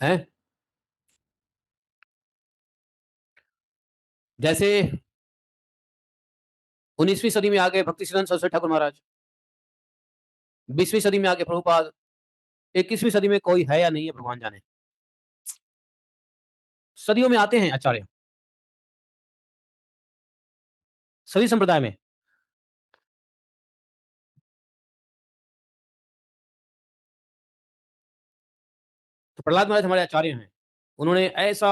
हैं? जैसे 19वीं सदी में आ गए भक्तिसिद्धांत सरस्वती ठाकुर महाराज, 20वीं सदी में आ गए प्रभुपाद, 21वीं सदी में कोई है या नहीं है भगवान जाने। सदियों में आते हैं आचार्य, सभी संप्रदाय में। तो प्रहलाद महाराज हमारे आचार्य हैं। उन्होंने ऐसा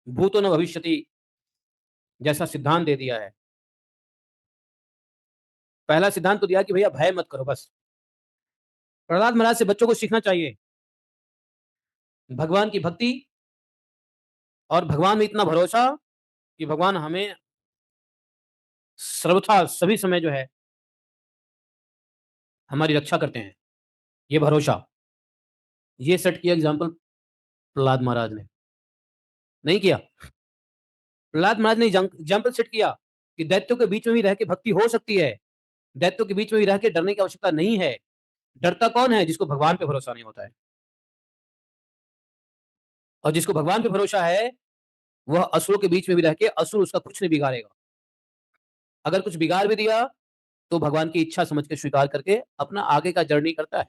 भूतो न भविष्यति जैसा सिद्धांत दे दिया है। पहला सिद्धांत तो दिया कि भैया भय मत करो बस। प्रहलाद महाराज से बच्चों को सीखना चाहिए, भगवान की भक्ति और भगवान में इतना भरोसा कि भगवान हमें सर्वथा सभी समय जो है हमारी रक्षा करते हैं। ये भरोसा, ये सेट किया एग्जाम्पल प्रहलाद महाराज ने, नहीं किया? प्रहलाद महाराज ने एग्जाम्पल सेट किया कि दैत्यों के बीच में भी रह के भक्ति हो सकती है, दैत्यों के बीच में भी रह के डरने की आवश्यकता नहीं है। डरता कौन है? जिसको भगवान पे भरोसा नहीं होता है। और जिसको भगवान पे भरोसा है, वह असुरों के बीच में भी रह के असुर उसका कुछ नहीं बिगाड़ेगा। अगर कुछ बिगाड़ भी दिया, तो भगवान की इच्छा समझ के स्वीकार करके अपना आगे का जर्नी करता है,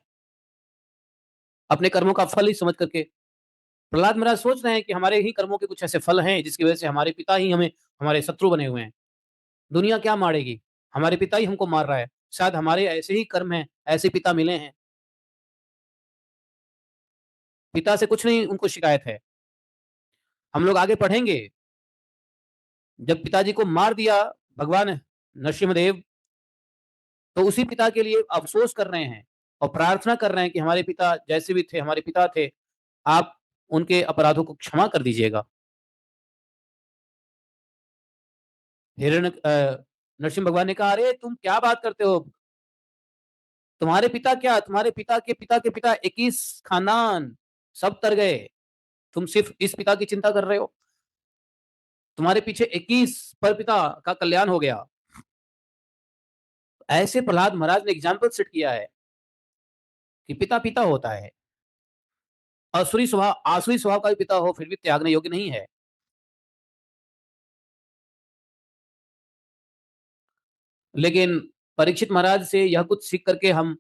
अपने कर्मों का फल ही समझ करके। प्रहलाद महाराज सोच रहे हैं कि हमारे ही कर्मों के कुछ ऐसे फल हैं, जिसकी वजह से हमारे पिता ही हमें हमारे शत्रु बने हुए हैं। दुनिया क्या मारेगी? हमारे पिता ही हमको मार रहा है। शायद हमारे ऐसे ही कर्म हैं, ऐसे पिता मिले हैं। पिता से कुछ नहीं उनको शिकायत है। हम लोग आगे पढ़ेंगे, जब पिताजी को मार दिया भगवान नरसिम्हदेव, तो उसी पिता के लिए अफ़सोस कर रहे हैं और प्रार्थना कर रहे हैं कि हमारे पिता जैसे भी थे, हमारे पिता थे, आप उनके अपराधों को क्षमा कर दीजिएगा। नरसिम्हा भगवान ने कहा, "अरे! तुम क्या बात करते हो? तुम्हारे पिता क्या, तुम्हारे पिता के पिता 21 खानदान, सब तर गए। तुम सिर्फ़ इस पिता की चिंता कर रहे हो। तुम्हारे पीछे 21 परपिता का कल्याण हो गया।" ऐसे प्रहलाद महाराज ने एग्ज़ाम्पल सेट किया है कि पिता पिता होता है। आसुरी स्वभाव का भी पिता हो, फिर भी त्यागने योग्य नहीं है। लेकिन परीक्षित महाराज से यह कुछ सीख करके हम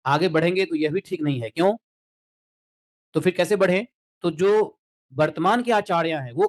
आगे बढ़ेंगे तो यह भी ठीक नहीं है। क्यों? तो फिर कैसे बढ़ें? तो जो वर्तमान के आचार्य हैं, वो